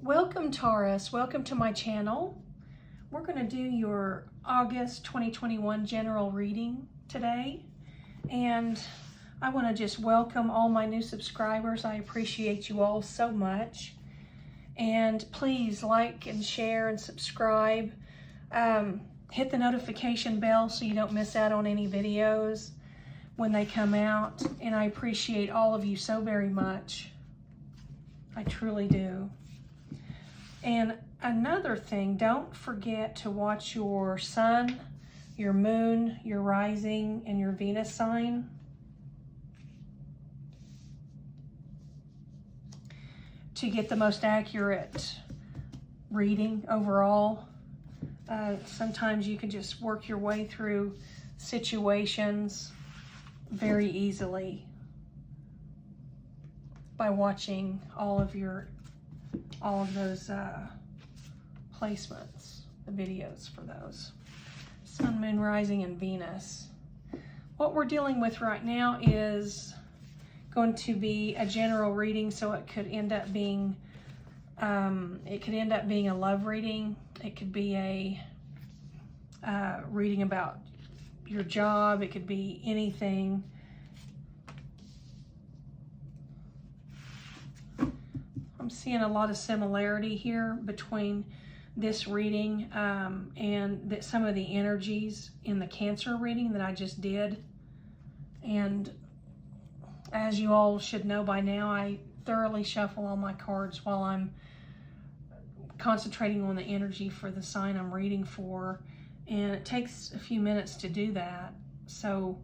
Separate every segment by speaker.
Speaker 1: Welcome Taurus, welcome to my channel. We're going to do your August 2021 general reading today, and I want to just welcome all my new subscribers. I appreciate you all so much, and please like and share and subscribe. Hit the notification bell so you don't miss out on any videos when they come out, and I appreciate all of you so very much. I truly do. And another thing, don't forget to watch your sun, your moon, your rising, and your Venus sign. To get the most accurate reading overall. Sometimes you can just work your way through situations very easily by watching all of those placements, the videos for those. Sun, Moon, Rising, and Venus. What we're dealing with right now is going to be a general reading, so it could end up being a love reading. It could be a reading about your job. It could be anything. I'm seeing a lot of similarity here between this reading and some of the energies in the Cancer reading that I just did. And as you all should know by now, I thoroughly shuffle all my cards while I'm concentrating on the energy for the sign I'm reading for. And it takes a few minutes to do that. So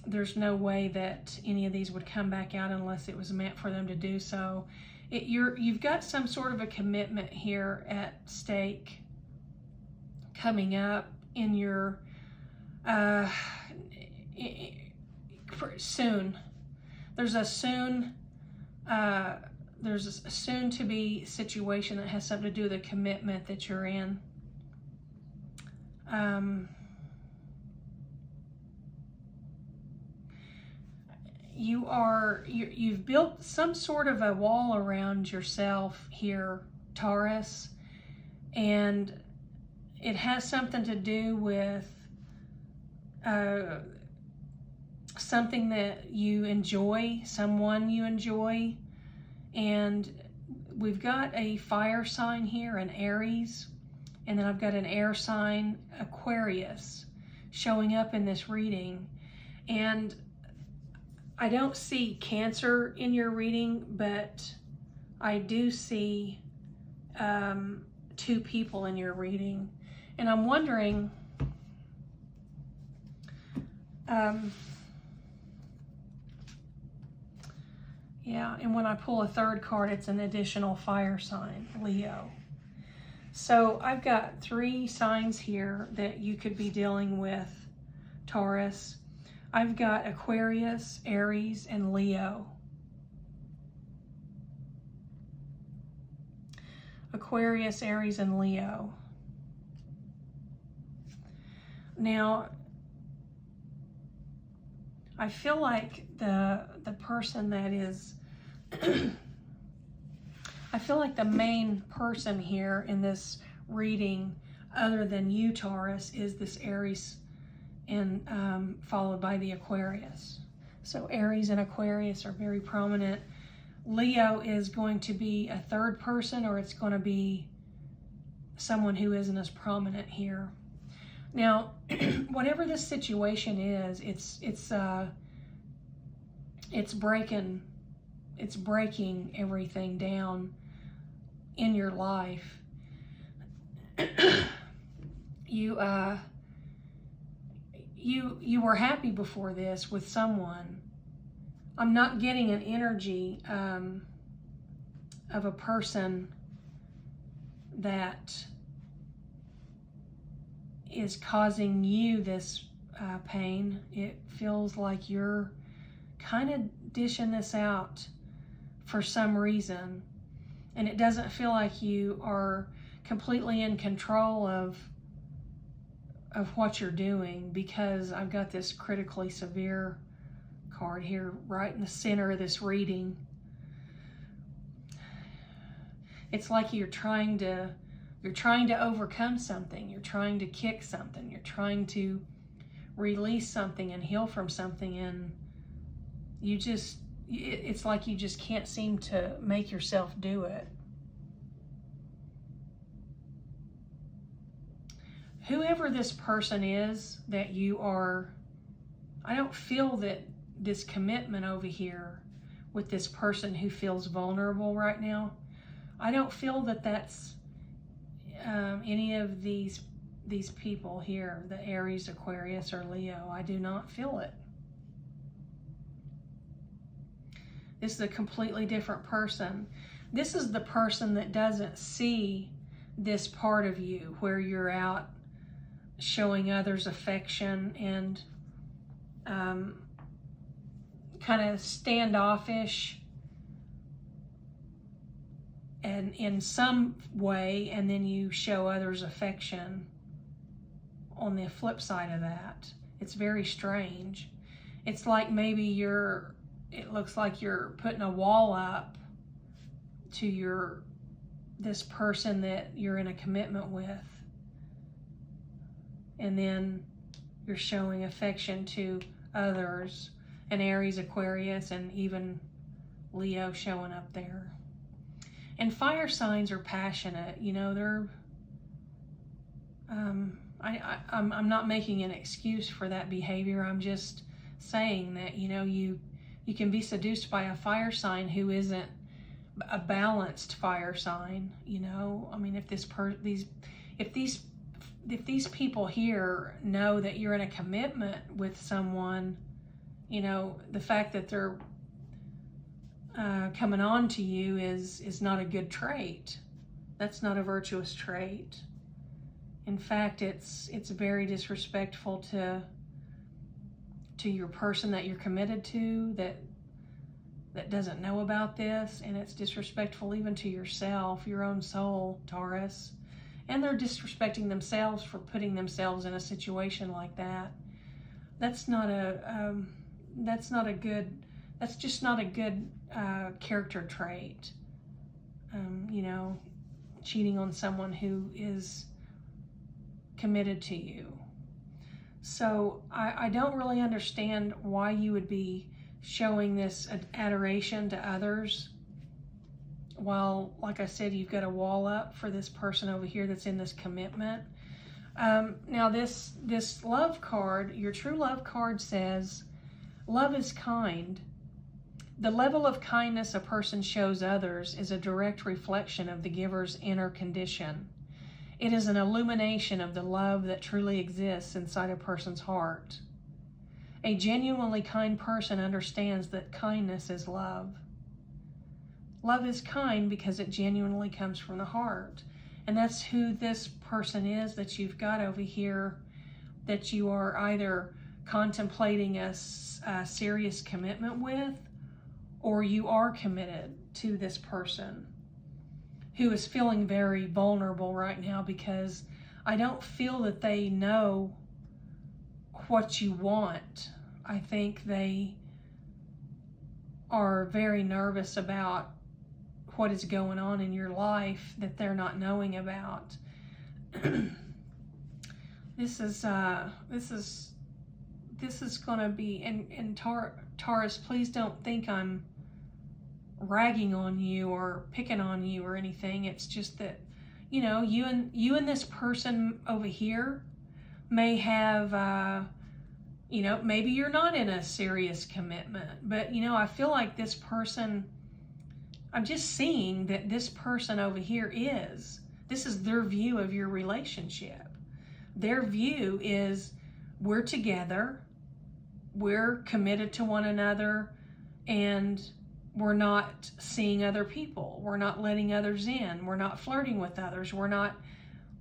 Speaker 1: there's no way that any of these would come back out unless it was meant for them to do so. You've got some sort of a commitment here at stake coming up in your soon. There's a soon to be situation that has something to do with a commitment that you're in. You've built some sort of a wall around yourself here, Taurus, and it has something to do with something that you enjoy, someone you enjoy. And we've got a fire sign here, an Aries, and then I've got an air sign, Aquarius, showing up in this reading. And I don't see Cancer in your reading, but I do see two people in your reading. And I'm wondering, yeah, and when I pull a third card, it's an additional fire sign, Leo. So I've got three signs here that you could be dealing with, Taurus. I've got Aquarius, Aries, and Leo. Aquarius, Aries, and Leo. Now, I feel like the person that is, I feel like the main person here in this reading, other than you, Taurus, is this Aries, and followed by the Aquarius. So Aries and Aquarius are very prominent. Leo is going to be a third person, or it's going to be someone who isn't as prominent here. Now, whatever this situation is, it's breaking everything down in your life. You were happy before this with someone. I'm not getting an energy of a person that is causing you this pain. It feels like you're kind of dishing this out for some reason, and it doesn't feel like you are completely in control of what you're doing, because I've got this critically severe card here right in the center of this reading. It's like you're trying to overcome something. You're trying to kick something. You're trying to release something and heal from something, and it's like you just can't seem to make yourself do it. Whoever this person is that you are, I don't feel that this commitment over here with this person who feels vulnerable right now, I don't feel that that's any of these people here, the Aries, Aquarius, or Leo. I do not feel it. This is a completely different person. This is the person that doesn't see this part of you where you're out showing others affection and kind of standoffish and in some way, and then you show others affection on the flip side of that. It's very strange. It's like maybe it looks like you're putting a wall up to this person that you're in a commitment with, and then you're showing affection to others, and Aries, Aquarius, and even Leo showing up there. And fire signs are passionate, you know, they're, I'm not making an excuse for that behavior. I'm just saying that, you know, you can be seduced by a fire sign who isn't a balanced fire sign, you know. I mean, if these people here know that you're in a commitment with someone, you know, the fact that they're coming on to you is not a good trait. That's not a virtuous trait. In fact, it's very disrespectful to your person that you're committed to that doesn't know about this, and it's disrespectful even to yourself, your own soul, Taurus. And they're disrespecting themselves for putting themselves in a situation like that. That's just not a good character trait. You know, cheating on someone who is committed to you. So I don't really understand why you would be showing this adoration to others while, like I said, you've got a wall up for this person over here that's in this commitment. Now this love card, your true love card, says, love is kind. The level of kindness a person shows others is a direct reflection of the giver's inner condition. It is an illumination of the love that truly exists inside a person's heart. A genuinely kind person understands that kindness is love. Love is kind because it genuinely comes from the heart. And that's who this person is that you've got over here, that you are either contemplating a serious commitment with, or you are committed to this person who is feeling very vulnerable right now, because I don't feel that they know what you want. I think they are very nervous about what is going on in your life that they're not knowing about. This is going to be, and Taurus, please don't think I'm ragging on you or picking on you or anything. It's just that, you know, you and this person over here may have, you know, maybe you're not in a serious commitment, but, you know, I feel like this person, I'm just seeing that this person over here this is their view of your relationship. Their view is, we're together, we're committed to one another, and we're not seeing other people. We're not letting others in. We're not flirting with others. We're not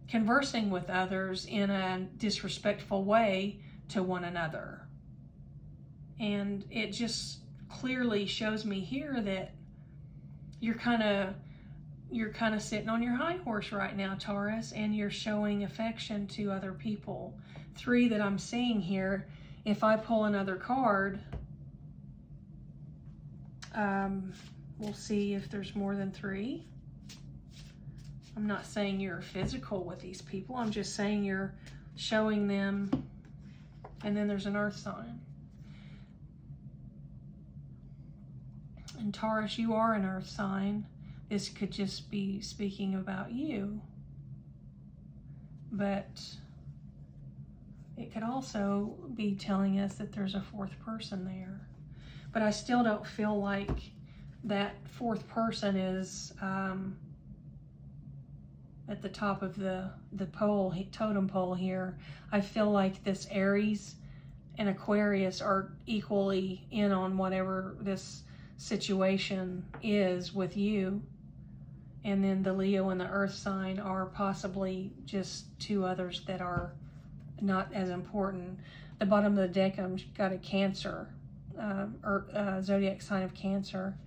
Speaker 1: conversing with others in a disrespectful way to one another. And it just clearly shows me here that you're kind of sitting on your high horse right now, Taurus, and you're showing affection to other people. 3 that I'm seeing here. If I pull another card, we'll see if there's more than 3. I'm not saying you're physical with these people. I'm just saying you're showing them. And then there's an earth sign. And Taurus, you are an earth sign. This could just be speaking about you. But it could also be telling us that there's a fourth person there. But I still don't feel like that fourth person is at the top of the pole, totem pole here. I feel like this Aries and Aquarius are equally in on whatever this situation is with you. And then the Leo and the earth sign are possibly just two others that are not as important. The bottom of the deck, I've got a Cancer, zodiac sign of Cancer,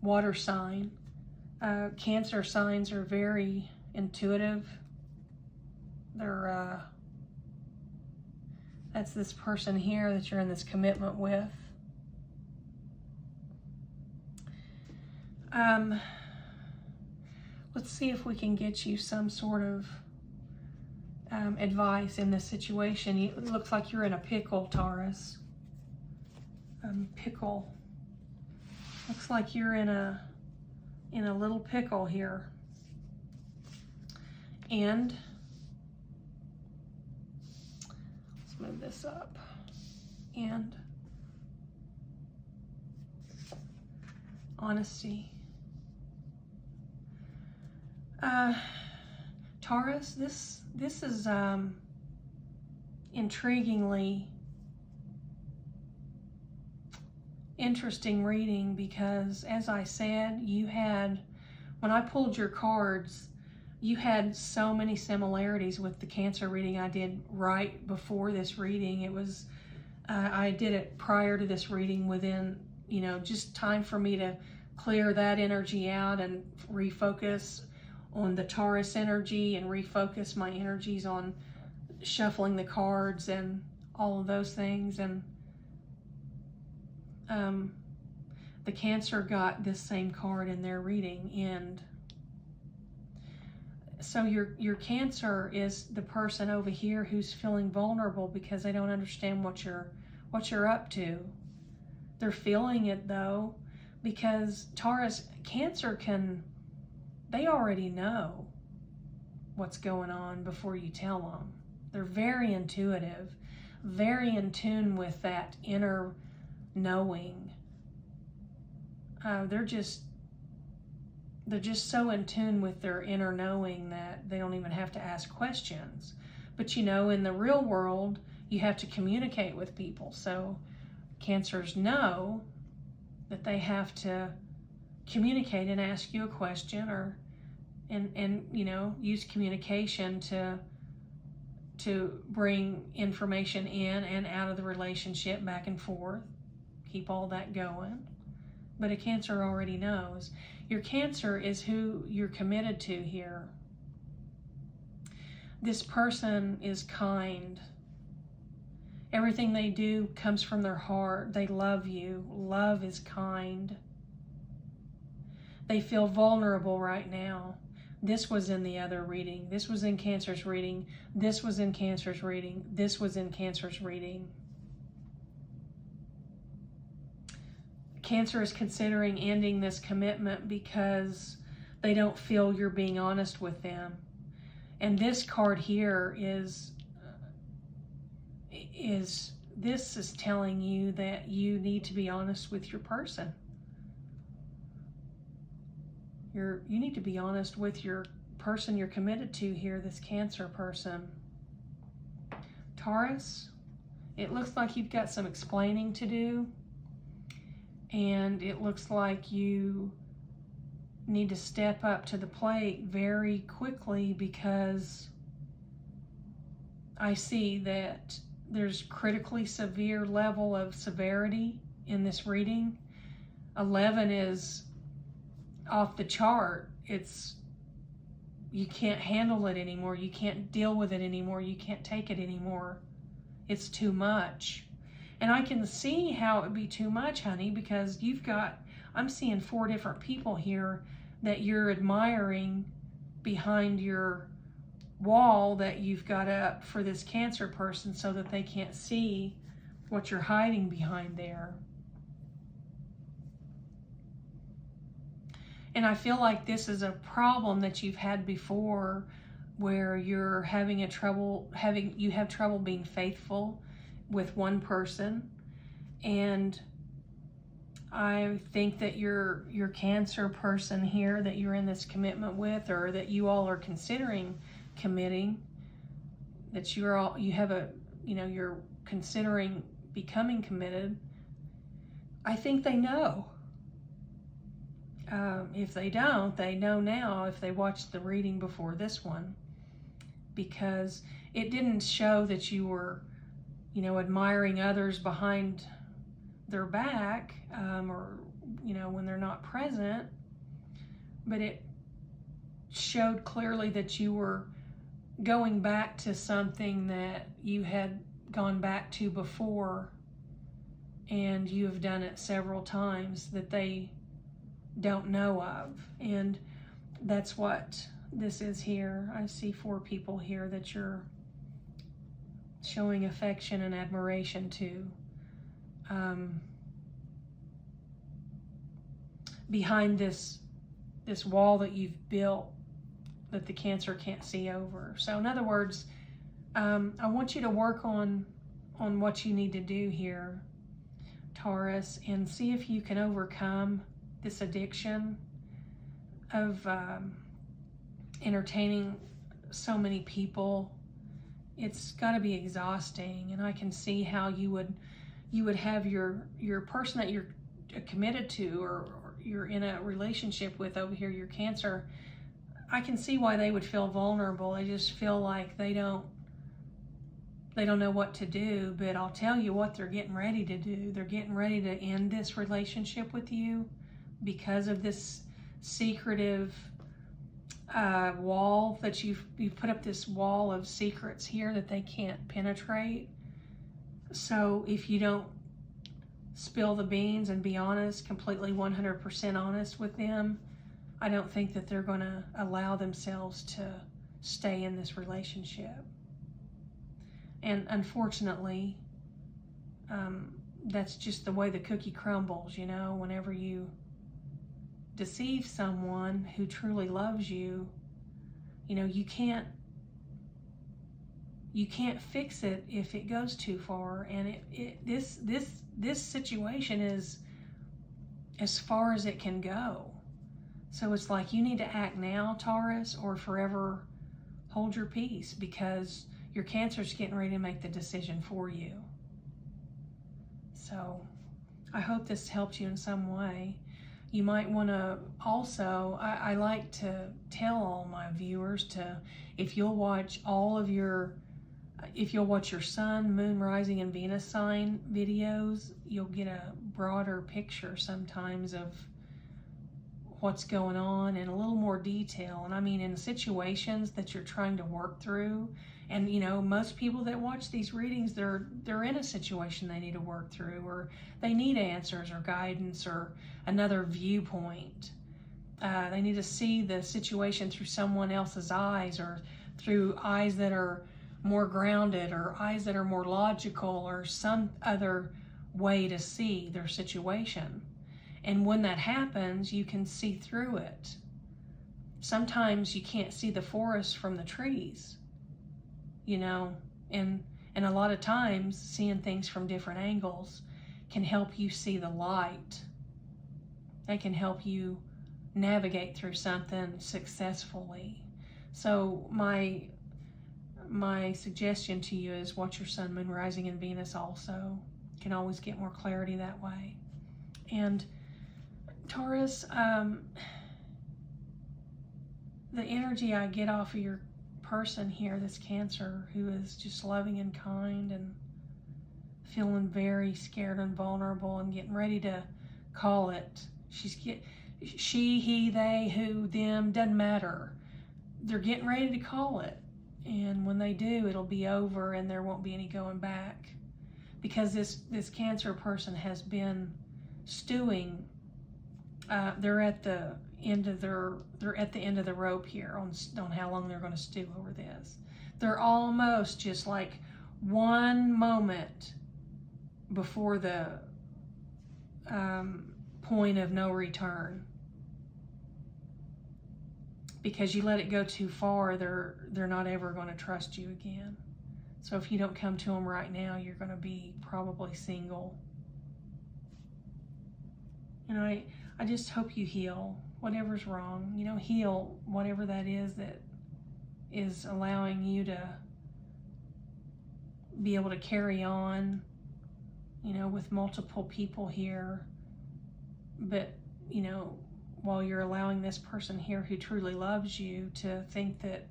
Speaker 1: water sign. Cancer signs are very intuitive. They're, that's this person here that you're in this commitment with. Let's see if we can get you some sort of advice in this situation. It looks like you're in a pickle, Taurus. Pickle. Looks like you're in a little pickle here. And let's move this up. And honesty. Taurus, this is intriguingly interesting reading, because as I said, you had, when I pulled your cards, you had so many similarities with the Cancer reading I did right before this reading. It was, I did it prior to this reading within, just time for me to clear that energy out and refocus on the Taurus energy and refocus my energies on shuffling the cards and all of those things. And the Cancer got this same card in their reading. And so your Cancer is the person over here who's feeling vulnerable because they don't understand what you're up to. They're feeling it though, because Taurus, Cancer they already know what's going on before you tell them. They're very intuitive, very in tune with that inner knowing. They're just so in tune with their inner knowing that they don't even have to ask questions. But in the real world, you have to communicate with people. So Cancers know that they have to communicate and ask you a question, or use communication to bring information in and out of the relationship, back and forth, keep all that going. But a Cancer already knows. Your Cancer is who you're committed to here. This person is kind. Everything they do comes from their heart. They love you. Love is kind. They feel vulnerable right now. This was in the other reading. This was in Cancer's reading. This was in Cancer's reading. This was in Cancer's reading. Cancer is considering ending this commitment because they don't feel you're being honest with them. And this card here is telling you that you need to be honest with your person. You need to be honest with your person you're committed to here, this Cancer person. Taurus, it looks like you've got some explaining to do, and it looks like you need to step up to the plate very quickly, because I see that there's critically severe level of severity in this reading. 11 is off the chart. You can't handle it anymore. You can't deal with it anymore. You can't take it anymore. It's too much. And I can see how it would be too much, honey, because I'm seeing 4 different people here that you're admiring behind your wall that you've got up for this Cancer person so that they can't see what you're hiding behind there. And I feel like this is a problem that you've had before, where you're having trouble being faithful with one person. And I think that your Cancer person here that you're in this commitment with, or that you all are considering committing, that you're considering becoming committed, I think they know. If they don't, they know now if they watched the reading before this one, because it didn't show that you were, admiring others behind their back, or, when they're not present, but it showed clearly that you were going back to something that you had gone back to before, and you have done it several times that they don't know of. And that's what this is here. I see 4 people here that you're showing affection and admiration to, behind this wall that you've built that the Cancer can't see over. So in other words, I want you to work on what you need to do here, Taurus, and see if you can overcome this addiction of entertaining so many people. It's got to be exhausting, and I can see how you would have your person that you're committed to, or you're in a relationship with over here, your Cancer. I can see why they would feel vulnerable. They just feel like they don't know what to do. But I'll tell you what they're getting ready to do. They're getting ready to end this relationship with you because of this secretive wall that you've put up, this wall of secrets here that they can't penetrate. So if you don't spill the beans and be honest, completely 100% honest with them, I don't think that they're going to allow themselves to stay in this relationship. And unfortunately, that's just the way the cookie crumbles, whenever you deceive someone who truly loves you, you can't fix it if it goes too far. And this situation is as far as it can go. So it's like you need to act now, Taurus, or forever hold your peace, because your Cancer's getting ready to make the decision for you. So I hope this helped you in some way. You might want to also, I like to tell all my viewers if you'll watch your Sun, Moon, Rising, and Venus sign videos, you'll get a broader picture sometimes of what's going on in a little more detail. And I mean, in situations that you're trying to work through, and most people that watch these readings, they're in a situation they need to work through, or they need answers or guidance or another viewpoint. They need to see the situation through someone else's eyes, or through eyes that are more grounded, or eyes that are more logical, or some other way to see their situation. And when that happens, you can see through it. Sometimes you can't see the forest from the trees, and a lot of times seeing things from different angles can help you see the light. They can help you navigate through something successfully. So my suggestion to you is watch your Sun, Moon, Rising, and Venus also. You can always get more clarity that way. And Taurus, the energy I get off of your person here, this Cancer, who is just loving and kind and feeling very scared and vulnerable and getting ready to call it. She, he, they, who, them, doesn't matter. They're getting ready to call it. And when they do, it'll be over and there won't be any going back. Because this Cancer person has been stewing. They're at the they're at the end of the rope here on how long they're going to stew over this. They're almost just like one moment before the point of no return. Because you let it go too far, they're not ever going to trust you again. So if you don't come to them right now, you're going to be probably single. You know, I just hope you heal whatever's wrong. You know, heal whatever that is allowing you to be able to carry on, you know, with multiple people here. But, you know, while you're allowing this person here who truly loves you to think that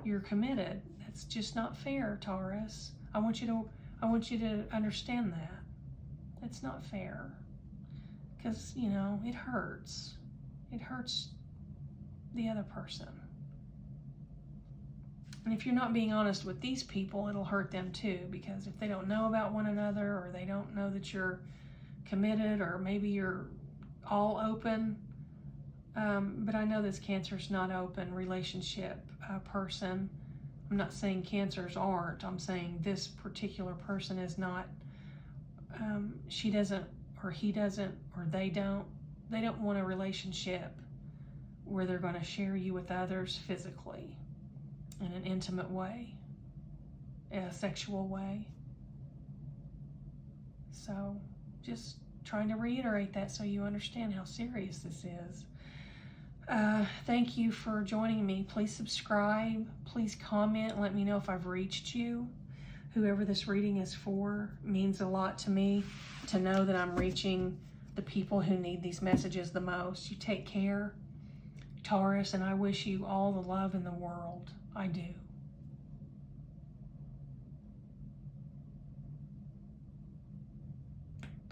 Speaker 1: you're committed. That's just not fair, Taurus. I want you to understand that. It's not fair. Because, you know, it hurts. It hurts the other person. And if you're not being honest with these people, it'll hurt them too, because if they don't know about one another, or they don't know that you're committed, or maybe you're all open. But I know this Cancer's not open relationship person. I'm not saying Cancers aren't. I'm saying this particular person is not. She doesn't, or he doesn't, or they don't want a relationship where they're going to share you with others physically in an intimate way, in a sexual way. So just trying to reiterate that so you understand how serious this is. Thank you for joining me. Please subscribe. Please comment. Let me know if I've reached you. Whoever this reading is for, means a lot to me to know that I'm reaching the people who need these messages the most. You take care, Taurus, and I wish you all the love in the world. I do.